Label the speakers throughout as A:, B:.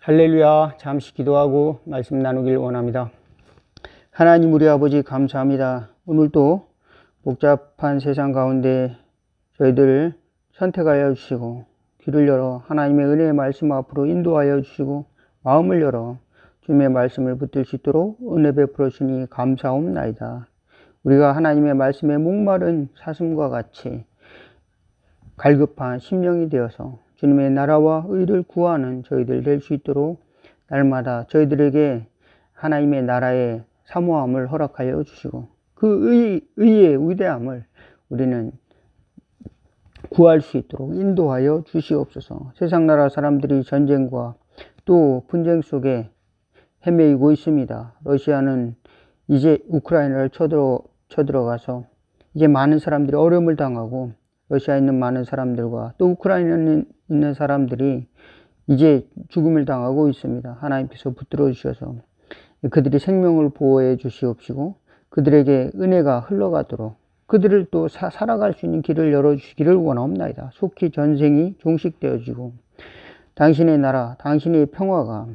A: 할렐루야. 잠시 기도하고 말씀 나누길 원합니다. 하나님 우리 아버지 감사합니다. 오늘도 복잡한 세상 가운데 저희들을 선택하여 주시고 귀를 열어 하나님의 은혜의 말씀 앞으로 인도하여 주시고 마음을 열어 주님의 말씀을 붙들 수 있도록 은혜 베풀어 주니 감사옵나이다. 우리가 하나님의 말씀에 목마른 사슴과 같이 갈급한 심령이 되어서 주님의 나라와 의를 구하는 저희들 될 수 있도록 날마다 저희들에게 하나님의 나라의 사모함을 허락하여 주시고 그 의의 위대함을 우리는 구할 수 있도록 인도하여 주시옵소서. 세상 나라 사람들이 전쟁과 또 분쟁 속에 헤매이고 있습니다. 러시아는 이제 우크라이나를 쳐들어가서 이제 많은 사람들이 어려움을 당하고 러시아에 있는 많은 사람들과 또 우크라이나에 있는 사람들이 이제 죽음을 당하고 있습니다. 하나님께서 붙들어 주셔서 그들이 생명을 보호해 주시옵시고 그들에게 은혜가 흘러가도록 그들을 또 살아갈 수 있는 길을 열어주시기를 원하옵나이다. 속히 전쟁이 종식되어지고 당신의 나라, 당신의 평화가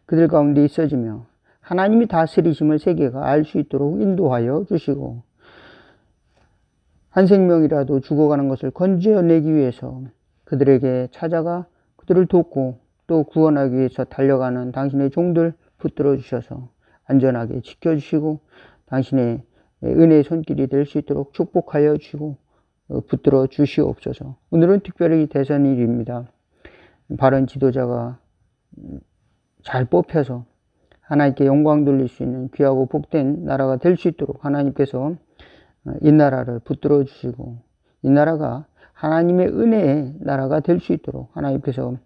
A: 그들 가운데 있어지며 하나님이 다스리심을 세계가 알 수 있도록 인도하여 주시고 한 생명이라도 죽어가는 것을 건져내기 위해서 그들에게 찾아가 그들을 돕고 또 구원하기 위해서 달려가는 당신의 종들 붙들어 주셔서 안전하게 지켜주시고 당신의 은혜의 손길이 될 수 있도록 축복하여 주시고 붙들어 주시옵소서. 오늘은 특별히 대선일입니다. 바른 지도자가 잘 뽑혀서 하나님께 영광 돌릴 수 있는 귀하고 복된 나라가 될 수 있도록 하나님께서 이 나라를 붙들어 주시고 이 나라가 하나님의 은혜의 나라가 될 수 있도록 하나님께서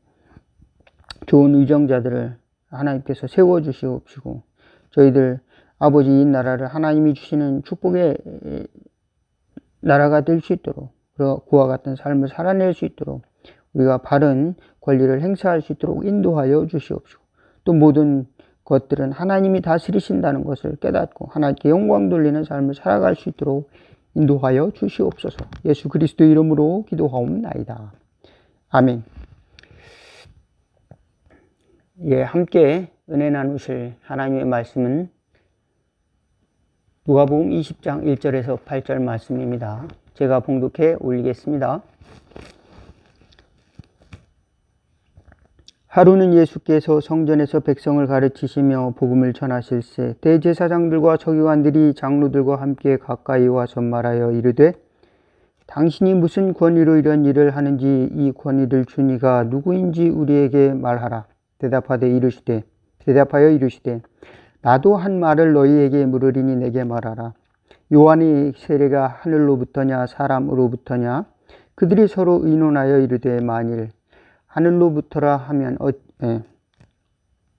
A: 좋은 의정자들을 하나님께서 세워 주시옵시고 저희들 아버지 이 나라를 하나님이 주시는 축복의 나라가 될 수 있도록 그와 같은 삶을 살아낼 수 있도록 우리가 바른 권리를 행사할 수 있도록 인도하여 주시옵시고 또 모든 것들은 하나님이 다스리신다는 것을 깨닫고 하나님께 영광 돌리는 삶을 살아갈 수 있도록 인도하여 주시옵소서. 예수 그리스도 이름으로 기도하옵나이다. 아멘. 예, 함께 은혜 나누실 하나님의 말씀은 누가복음 20장 1절에서 8절 말씀입니다. 제가 봉독해 올리겠습니다. 하루는 예수께서 성전에서 백성을 가르치시며 복음을 전하실세 대제사장들과 서기관들이 장로들과 함께 가까이 와서 말하여 이르되 당신이 무슨 권위로 이런 일을 하는지 이 권위를 준 이가 누구인지 우리에게 말하라. 대답하여 이르시되 나도 한 말을 너희에게 물으리니 내게 말하라. 요한의 세례가 하늘로부터냐 사람으로부터냐? 그들이 서로 의논하여 이르되 만일 하늘로부터라 하면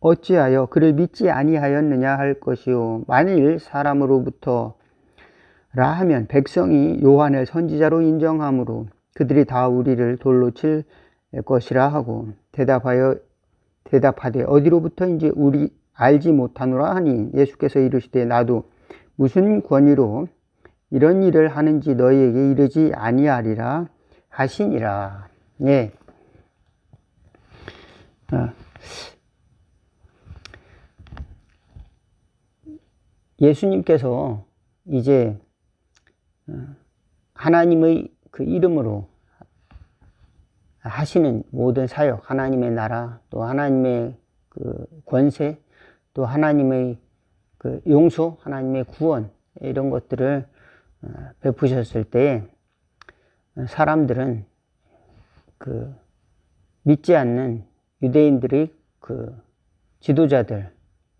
A: 어찌하여 그를 믿지 아니하였느냐 할 것이요 만일 사람으로부터라 하면 백성이 요한을 선지자로 인정하므로 그들이 다 우리를 돌로 칠 것이라 하고 대답하되 어디로부터인지 우리 알지 못하노라 하니 예수께서 이르시되 나도 무슨 권위로 이런 일을 하는지 너희에게 이르지 아니하리라 하시니라. 예. 예수님께서 이제 하나님의 그 이름으로 하시는 모든 사역, 하나님의 나라, 또 하나님의 그 권세, 또 하나님의 그 용서, 하나님의 구원 이런 것들을 베푸셨을 때 사람들은 그 믿지 않는 유대인들의 그 지도자들,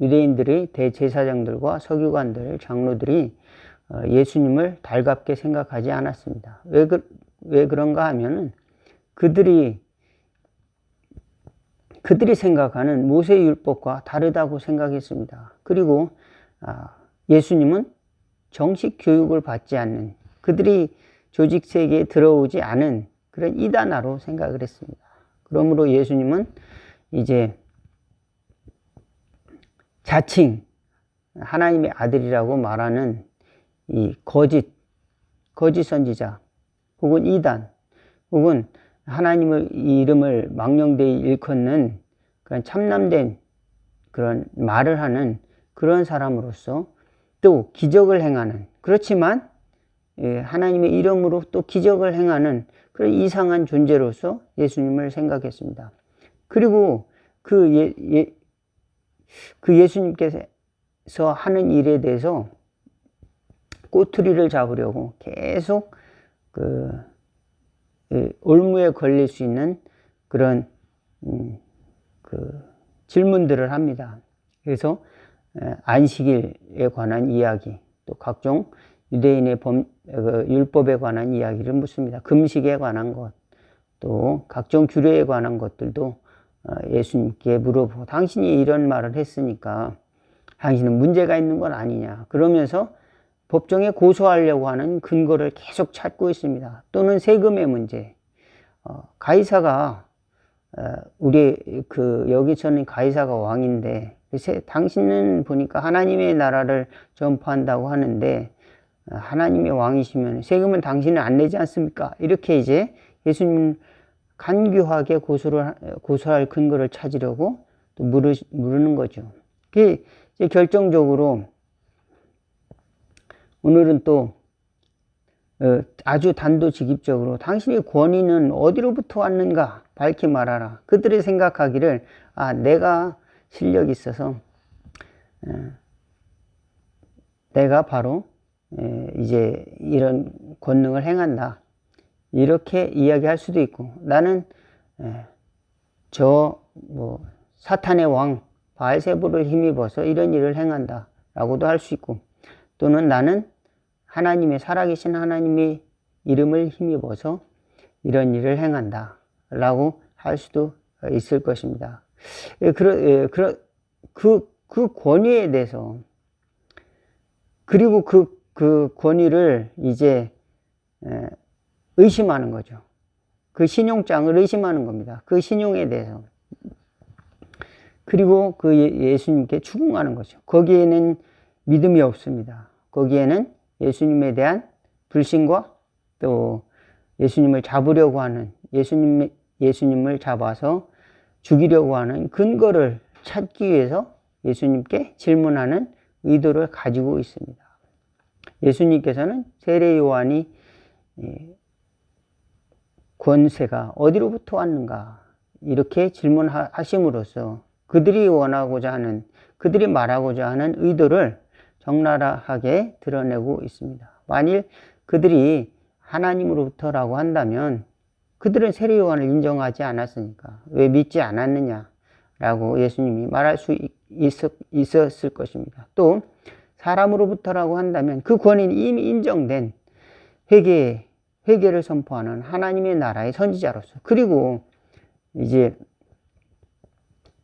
A: 유대인들의 대제사장들과 서기관들, 장로들이 예수님을 달갑게 생각하지 않았습니다. 왜 그런가 하면은 그들이 생각하는 모세율법과 다르다고 생각했습니다. 그리고 예수님은 정식 교육을 받지 않는 그들이 조직 세계에 들어오지 않은 그런 이단아로 생각을 했습니다. 그러므로 예수님은 이제 자칭 하나님의 아들이라고 말하는 이 거짓 선지자 혹은 이단 혹은 하나님의 이름을 망령되이 일컫는 그런 참남된 그런 말을 하는 그런 사람으로서 또 기적을 행하는, 그렇지만 하나님의 이름으로 또 기적을 행하는 그런 이상한 존재로서 예수님을 생각했습니다. 그리고 그 예수님께서 하는 일에 대해서 꼬투리를 잡으려고 계속 올무에 걸릴 수 있는 그런 질문들을 합니다. 그래서 안식일에 관한 이야기, 또 각종 유대인의 율법에 관한 이야기를 묻습니다. 금식에 관한 것, 또 각종 규례에 관한 것들도 예수님께 물어보고, 당신이 이런 말을 했으니까 당신은 문제가 있는 건 아니냐, 그러면서 법정에 고소하려고 하는 근거를 계속 찾고 있습니다. 또는 세금의 문제, 가이사가 여기서는 가이사가 왕인데, 당신은 보니까 하나님의 나라를 전파한다고 하는데 하나님의 왕이시면 세금은 당신은 안 내지 않습니까? 이렇게 이제 예수님 간교하게 고소할 근거를 찾으려고 또 물으는 거죠. 그게 이제 결정적으로 오늘은 또 아주 단도직입적으로 당신의 권위는 어디로부터 왔는가 밝히 말하라. 그들이 생각하기를 내가 실력이 있어서 내가 바로 이제 이런 권능을 행한다, 이렇게 이야기할 수도 있고, 나는 사탄의 왕 바알세불을 힘입어서 이런 일을 행한다 라고도 할 수 있고, 또는 나는 살아계신 하나님의 이름을 힘입어서 이런 일을 행한다 라고 할 수도 있을 것입니다. 그 권위에 대해서, 그리고 그 권위를 이제 의심하는 거죠. 그 신용장을 의심하는 겁니다. 그 신용에 대해서. 그리고 그 예수님께 추궁하는 거죠. 거기에는 믿음이 없습니다. 거기에는 예수님에 대한 불신과 또 예수님을 잡으려고 하는, 예수님을 잡아서 죽이려고 하는 근거를 찾기 위해서 예수님께 질문하는 의도를 가지고 있습니다. 예수님께서는 세례 요한이 권세가 어디로부터 왔는가 이렇게 질문하심으로써 그들이 말하고자 하는 의도를 적나라하게 드러내고 있습니다. 만일 그들이 하나님으로부터라고 한다면 그들은 세례 요한을 인정하지 않았으니까 왜 믿지 않았느냐라고 예수님이 말할 수 있었을 것입니다. 또 사람으로부터라고 한다면 그 권위는 이미 인정된 회개를 선포하는 하나님의 나라의 선지자로서, 그리고 이제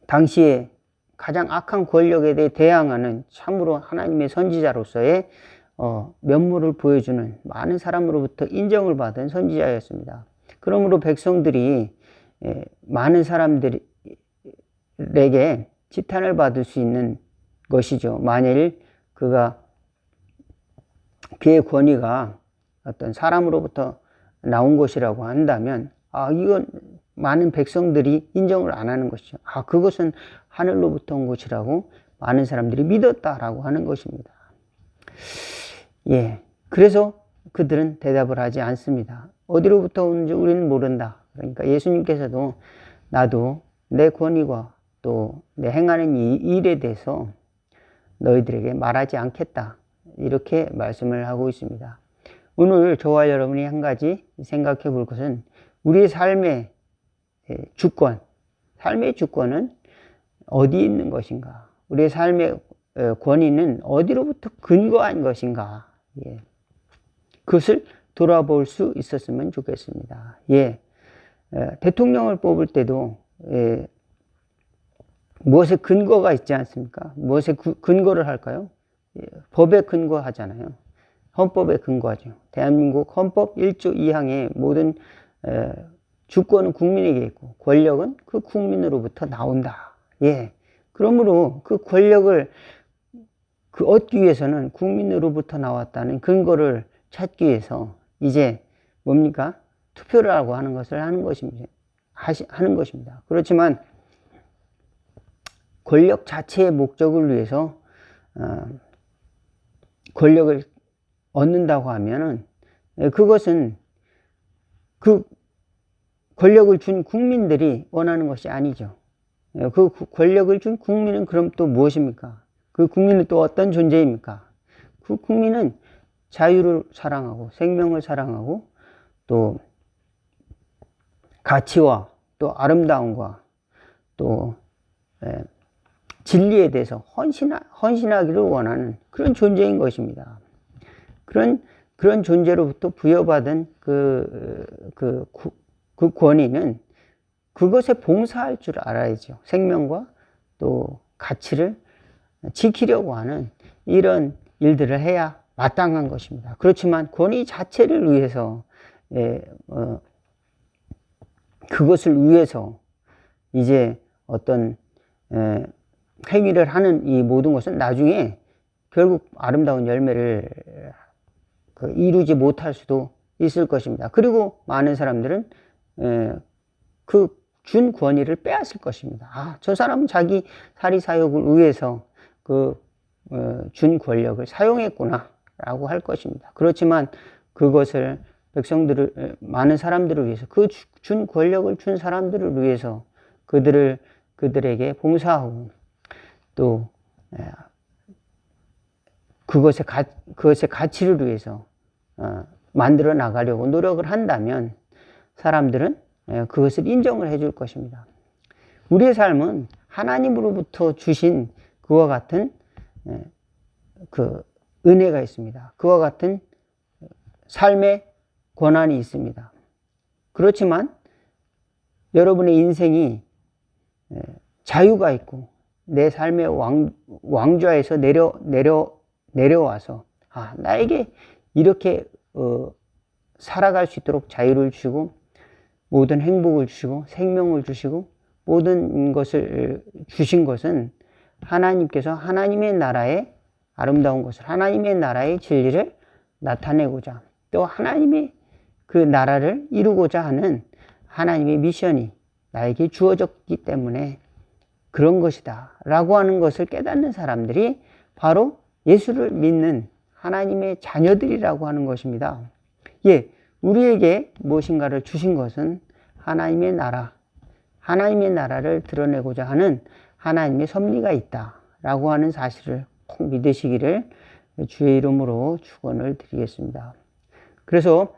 A: 당시에 가장 악한 권력에 대해 대항하는 참으로 하나님의 선지자로서의 면모를 보여주는 많은 사람으로부터 인정을 받은 선지자였습니다. 그러므로 백성들이 많은 사람들에게 지탄을 받을 수 있는 것이죠. 만일 그의 권위가 어떤 사람으로부터 나온 것이라고 한다면 이건 많은 백성들이 인정을 안 하는 것이죠. 그것은 하늘로부터 온 것이라고 많은 사람들이 믿었다라고 하는 것입니다. 그래서 그들은 대답을 하지 않습니다. 어디로부터 오는지 우리는 모른다. 그러니까 예수님께서도 나도 내 권위와 또 내 행하는 이 일에 대해서 너희들에게 말하지 않겠다, 이렇게 말씀을 하고 있습니다. 오늘 저와 여러분이 한 가지 생각해 볼 것은 우리의 삶의 주권은 어디에 있는 것인가? 우리의 삶의 권위는 어디로부터 근거한 것인가? 그것을 돌아볼 수 있었으면 좋겠습니다. 대통령을 뽑을 때도 무엇에 근거가 있지 않습니까? 무엇에 근거를 할까요? 법에 근거하잖아요. 헌법에 근거하죠. 대한민국 헌법 1조 2항에 모든 주권은 국민에게 있고 권력은 그 국민으로부터 나온다. 그러므로 그 권력을 얻기 위해서는 국민으로부터 나왔다는 근거를 찾기 위해서 이제 뭡니까? 투표를 하고 하는 것을 하는 것입니다. 그렇지만 권력 자체의 목적을 위해서 권력을 얻는다고 하면은 그것은 그 권력을 준 국민들이 원하는 것이 아니죠. 그 권력을 준 국민은 그럼 또 무엇입니까? 그 국민은 또 어떤 존재입니까? 그 국민은 자유를 사랑하고 생명을 사랑하고 또 가치와 또 아름다움과 또 진리에 대해서 헌신하기를 원하는 그런 존재인 것입니다. 그런 존재로부터 부여받은 그 권위는 그것에 봉사할 줄 알아야죠. 생명과 또 가치를 지키려고 하는 이런 일들을 해야 마땅한 것입니다. 그렇지만 권위 자체를 위해서 그것을 위해서 이제 어떤 행위를 하는 이 모든 것은 나중에 결국 아름다운 열매를 이루지 못할 수도 있을 것입니다. 그리고 많은 사람들은 그 준 권위를 빼앗을 것입니다. 저 사람은 자기 사리사욕을 위해서 그 준 권력을 사용했구나 라고 할 것입니다. 그렇지만 그것을 많은 사람들을 위해서 그 준 권력을 준 사람들을 위해서 그들에게 봉사하고 또 그것의 가치를 위해서 만들어 나가려고 노력을 한다면 사람들은 그것을 인정을 해줄 것입니다. 우리의 삶은 하나님으로부터 주신 그와 같은 그 은혜가 있습니다. 그와 같은 삶의 권한이 있습니다. 그렇지만 여러분의 인생이 자유가 있고 내 삶의 왕좌에서 내려와서 나에게 이렇게 살아갈 수 있도록 자유를 주시고 모든 행복을 주시고 생명을 주시고 모든 것을 주신 것은 하나님께서 하나님의 나라의 아름다운 것을 하나님의 나라의 진리를 나타내고자 또 하나님의 그 나라를 이루고자 하는 하나님의 미션이 나에게 주어졌기 때문에 그런 것이다 라고 하는 것을 깨닫는 사람들이 바로 예수를 믿는 하나님의 자녀들이라고 하는 것입니다. 우리에게 무엇인가를 주신 것은 하나님의 나라를 드러내고자 하는 하나님의 섭리가 있다라고 하는 사실을 꼭 믿으시기를 주의 이름으로 축원을 드리겠습니다. 그래서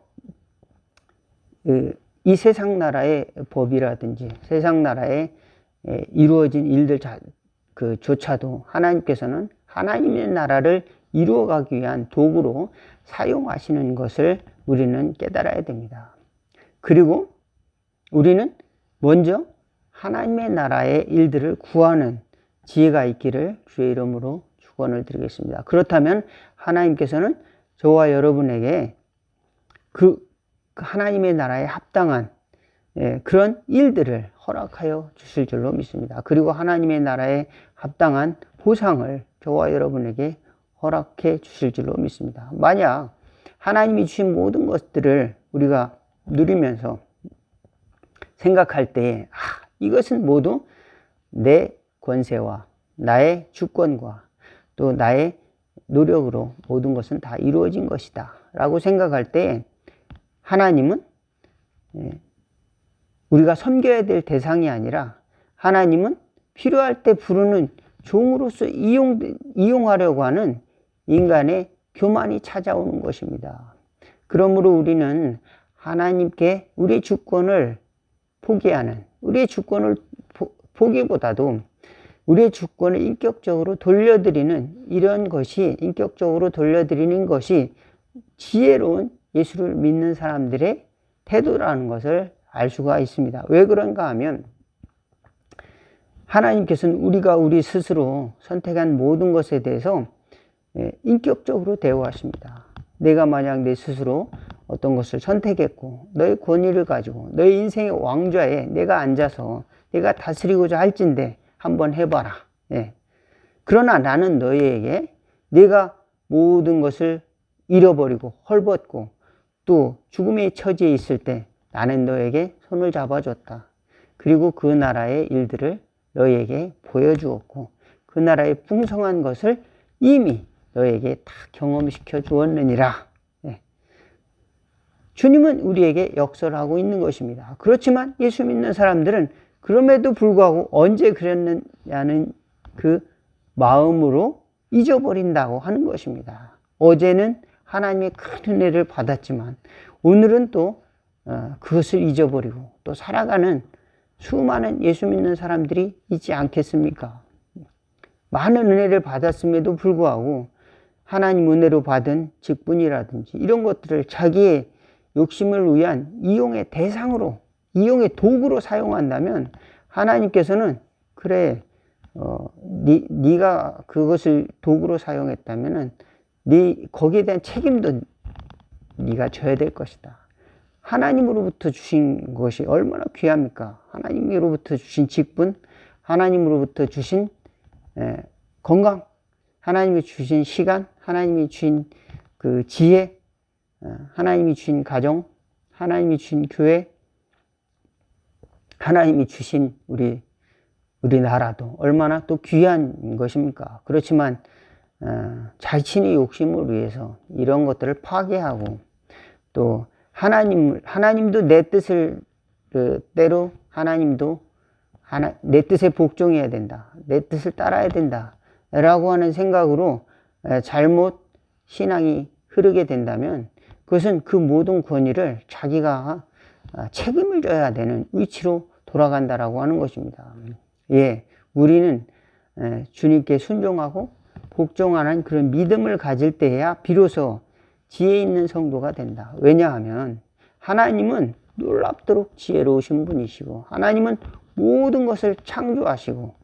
A: 이 세상 나라의 법이라든지 세상 나라에 이루어진 일들 조차도 하나님께서는 하나님의 나라를 이루어가기 위한 도구로 사용하시는 것을 우리는 깨달아야 됩니다. 그리고 우리는 먼저 하나님의 나라의 일들을 구하는 지혜가 있기를 주의 이름으로 축원을 드리겠습니다. 그렇다면 하나님께서는 저와 여러분에게 그 하나님의 나라에 합당한 그런 일들을 허락하여 주실 줄로 믿습니다. 그리고 하나님의 나라에 합당한 보상을 저와 여러분에게 허락해 주실 줄로 믿습니다. 만약 하나님이 주신 모든 것들을 우리가 누리면서 생각할 때 이것은 모두 내 권세와 나의 주권과 또 나의 노력으로 모든 것은 다 이루어진 것이다 라고 생각할 때 하나님은 우리가 섬겨야 될 대상이 아니라 하나님은 필요할 때 부르는 종으로서 이용하려고 하는 인간의 교만이 찾아오는 것입니다. 그러므로 우리는 하나님께 우리의 주권을 포기하는 우리의 주권을 포기보다도 우리의 주권을 인격적으로 돌려드리는 이런 것이 인격적으로 돌려드리는 것이 지혜로운 예수를 믿는 사람들의 태도라는 것을 알 수가 있습니다. 왜 그런가 하면 하나님께서는 우리가 우리 스스로 선택한 모든 것에 대해서 인격적으로 대우하십니다. 내가 만약 내 스스로 어떤 것을 선택했고 너의 권위를 가지고 너의 인생의 왕좌에 내가 앉아서 내가 다스리고자 할진대 한번 해봐라. 그러나 나는 너희에게 내가 모든 것을 잃어버리고 헐벗고 또 죽음의 처지에 있을 때 나는 너에게 손을 잡아줬다. 그리고 그 나라의 일들을 너희에게 보여주었고 그 나라의 풍성한 것을 이미 너희에게 다 경험시켜 주었느니라. 주님은 우리에게 역설하고 있는 것입니다. 그렇지만 예수 믿는 사람들은 그럼에도 불구하고 언제 그랬느냐는 그 마음으로 잊어버린다고 하는 것입니다. 어제는 하나님의 큰 은혜를 받았지만 오늘은 또 그것을 잊어버리고 또 살아가는 수많은 예수 믿는 사람들이 있지 않겠습니까? 많은 은혜를 받았음에도 불구하고 하나님 은혜로 받은 직분이라든지 이런 것들을 자기의 욕심을 위한 이용의 대상으로, 이용의 도구로 사용한다면 하나님께서는 그래, 네가 그것을 도구로 사용했다면은 거기에 대한 책임도 네가 져야 될 것이다. 하나님으로부터 주신 것이 얼마나 귀합니까? 하나님으로부터 주신 직분, 하나님으로부터 주신 건강, 하나님이 주신 시간, 하나님이 주신 그 지혜, 하나님이 주신 가정, 하나님이 주신 교회, 하나님이 주신 우리 나라도 얼마나 또 귀한 것입니까? 그렇지만 자신의 욕심을 위해서 이런 것들을 파괴하고 또 하나님도 내 뜻을 때로 하나님도 내 뜻에 복종해야 된다. 내 뜻을 따라야 된다. 라고 하는 생각으로 잘못 신앙이 흐르게 된다면 그것은 그 모든 권위를 자기가 책임을 져야 되는 위치로 돌아간다라고 하는 것입니다. 예, 우리는 주님께 순종하고 복종하는 그런 믿음을 가질 때야 비로소 지혜 있는 성도가 된다. 왜냐하면 하나님은 놀랍도록 지혜로우신 분이시고 하나님은 모든 것을 창조하시고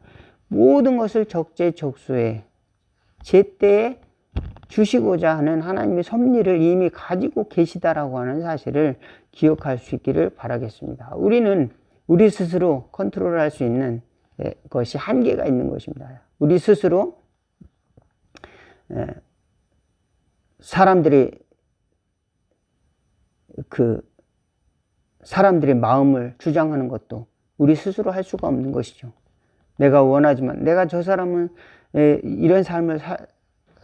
A: 모든 것을 적재적소에 제때에 주시고자 하는 하나님의 섭리를 이미 가지고 계시다라고 하는 사실을 기억할 수 있기를 바라겠습니다. 우리는 우리 스스로 컨트롤할 수 있는 것이 한계가 있는 것입니다. 우리 스스로 사람들의 마음을 주장하는 것도 우리 스스로 할 수가 없는 것이죠. 내가 원하지만 내가 저 사람은 이런 삶을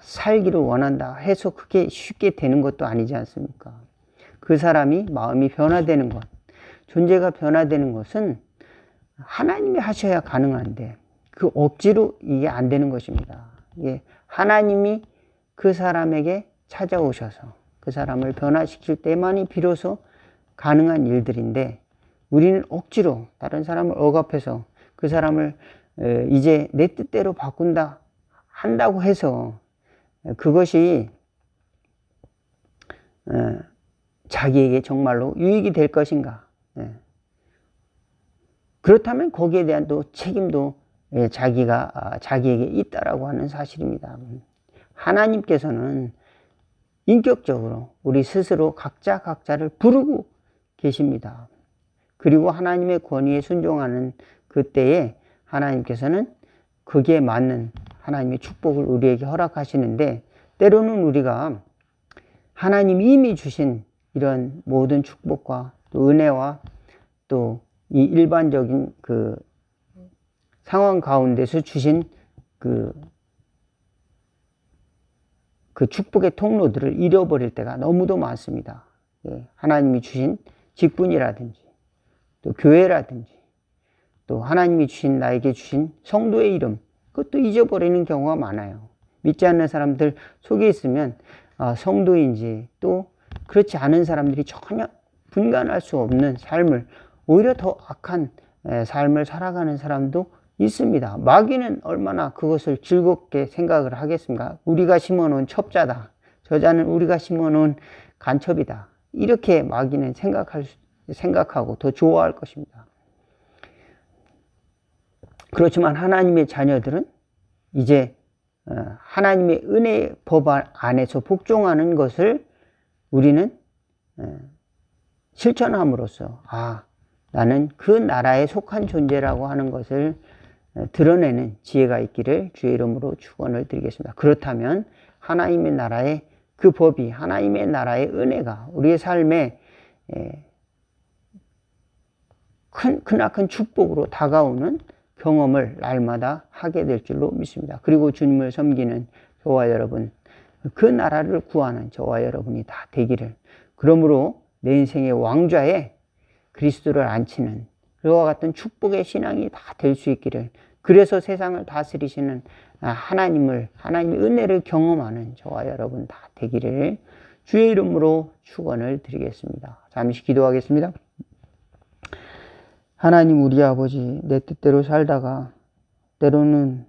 A: 살기를 원한다 해서 그게 쉽게 되는 것도 아니지 않습니까? 그 사람이 마음이 변화되는 것, 존재가 변화되는 것은 하나님이 하셔야 가능한데 그 억지로 이게 안 되는 것입니다. 예, 하나님이 그 사람에게 찾아오셔서 그 사람을 변화시킬 때만이 비로소 가능한 일들인데 우리는 억지로 다른 사람을 억압해서 그 사람을 이제 내 뜻대로 바꾼다 한다고 해서 그것이 자기에게 정말로 유익이 될 것인가? 그렇다면 거기에 대한 또 책임도 자기에게 있다라고 하는 사실입니다. 하나님께서는 인격적으로 우리 스스로 각자를 부르고 계십니다. 그리고 하나님의 권위에 순종하는 그때에 하나님께서는 거기에 맞는 하나님의 축복을 우리에게 허락하시는데 때로는 우리가 하나님이 이미 주신 이런 모든 축복과 또 은혜와 또 이 일반적인 그 상황 가운데서 주신 그 축복의 통로들을 잃어버릴 때가 너무도 많습니다. 하나님이 주신 직분이라든지 또 교회라든지 또 하나님이 주신 나에게 주신 성도의 이름 그것도 잊어버리는 경우가 많아요. 믿지 않는 사람들 속에 있으면 성도인지 또 그렇지 않은 사람들이 전혀 분간할 수 없는 삶을 오히려 더 악한 삶을 살아가는 사람도 있습니다. 마귀는 얼마나 그것을 즐겁게 생각을 하겠습니까? 우리가 심어놓은 첩자다. 저자는 우리가 심어놓은 간첩이다. 이렇게 마귀는 생각하고 더 좋아할 것입니다. 그렇지만 하나님의 자녀들은 이제 하나님의 은혜의 법 안에서 복종하는 것을 우리는 실천함으로써 나는 그 나라에 속한 존재라고 하는 것을 드러내는 지혜가 있기를 주의 이름으로 축원을 드리겠습니다. 그렇다면 하나님의 나라의 그 법이 하나님의 나라의 은혜가 우리의 삶에 크나큰 축복으로 다가오는 경험을 날마다 하게 될 줄로 믿습니다. 그리고 주님을 섬기는 저와 여러분, 그 나라를 구하는 저와 여러분이 다 되기를, 그러므로 내 인생의 왕좌에 그리스도를 앉히는 그와 같은 축복의 신앙이 다 될 수 있기를, 그래서 세상을 다스리시는 하나님의 은혜를 경험하는 저와 여러분 다 되기를 주의 이름으로 축원을 드리겠습니다. 잠시 기도하겠습니다. 하나님 우리 아버지, 내 뜻대로 살다가 때로는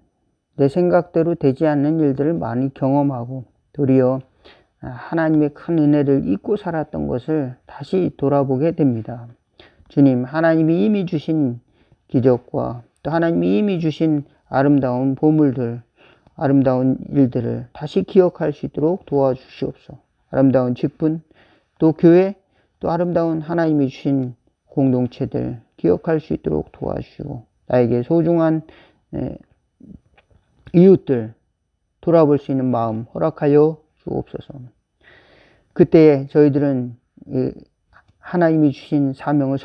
A: 내 생각대로 되지 않는 일들을 많이 경험하고 도리어 하나님의 큰 은혜를 잊고 살았던 것을 다시 돌아보게 됩니다. 주님, 하나님이 이미 주신 기적과 또 하나님이 이미 주신 아름다운 보물들, 아름다운 일들을 다시 기억할 수 있도록 도와주시옵소서. 아름다운 직분, 또 교회, 또 아름다운 하나님이 주신 공동체들 기억할 수 있도록 도와주시고, 나에게 소중한 이웃들 돌아볼 수 있는 마음 허락하여 주옵소서. 그때 저희들은 하나님이 주신 사명을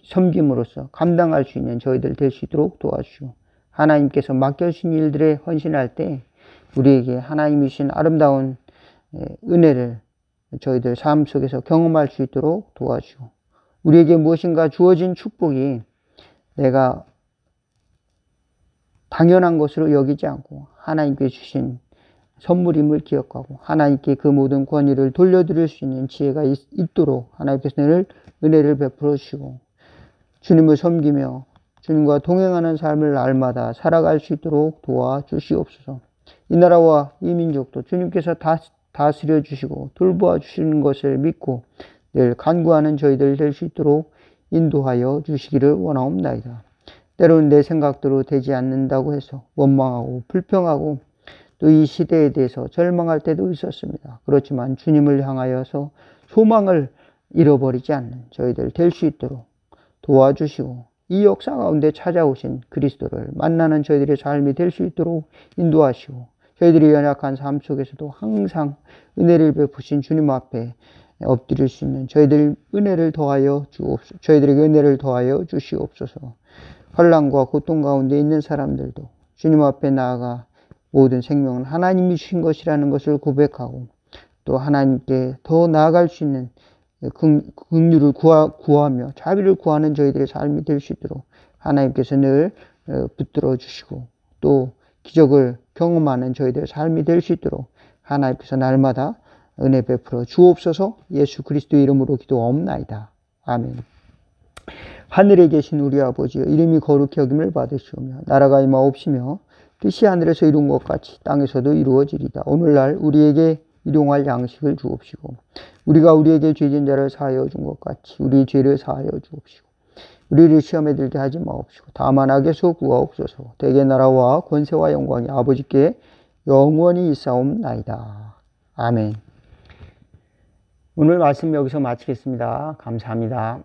A: 섬김으로써 감당할 수 있는 저희들 될 수 있도록 도와주시고, 하나님께서 맡겨주신 일들에 헌신할 때 우리에게 하나님이 주신 아름다운 은혜를 저희들 삶 속에서 경험할 수 있도록 도와주시고, 우리에게 무엇인가 주어진 축복이 내가 당연한 것으로 여기지 않고 하나님께 주신 선물임을 기억하고 하나님께 그 모든 권위를 돌려드릴 수 있는 지혜가 있도록 하나님께서 은혜를 베풀어 주시고, 주님을 섬기며 주님과 동행하는 삶을 날마다 살아갈 수 있도록 도와주시옵소서. 이 나라와 이 민족도 주님께서 다스려 주시고 돌보아 주시는 것을 믿고 늘 간구하는 저희들 될 수 있도록 인도하여 주시기를 원하옵나이다. 때로는 내 생각대로 되지 않는다고 해서 원망하고 불평하고 또 이 시대에 대해서 절망할 때도 있었습니다. 그렇지만 주님을 향하여서 소망을 잃어버리지 않는 저희들 될 수 있도록 도와주시고, 이 역사 가운데 찾아오신 그리스도를 만나는 저희들의 삶이 될 수 있도록 인도하시고, 저희들이 연약한 삶 속에서도 항상 은혜를 베푸신 주님 앞에 엎드릴 수 있는 저희들에게 은혜를 더하여 주시옵소서. 환난과 고통 가운데 있는 사람들도 주님 앞에 나아가 모든 생명은 하나님이 주신 것이라는 것을 고백하고, 또 하나님께 더 나아갈 수 있는 긍휼을 구하며 자비를 구하는 저희들의 삶이 될 수 있도록 하나님께서 늘 붙들어 주시고, 또 기적을 경험하는 저희들의 삶이 될 수 있도록 하나님께서 날마다 은혜 베풀어 주옵소서. 예수 그리스도의 이름으로 기도하옵나이다. 아멘. 하늘에 계신 우리 아버지여, 이름이 거룩히 여김을 받으시오며 나라가 임하옵시며 뜻이 하늘에서 이룬 것 같이 땅에서도 이루어지리다. 오늘날 우리에게 일용할 양식을 주옵시고, 우리가 우리에게 죄진 자를 사하여 준 것 같이 우리 죄를 사하여 주옵시고, 우리를 시험에 들게 하지 마옵시고 다만 악에서 구하옵소서. 대개 나라와 권세와 영광이 아버지께 영원히 있사옵나이다. 아멘. 오늘 말씀 여기서 마치겠습니다. 감사합니다.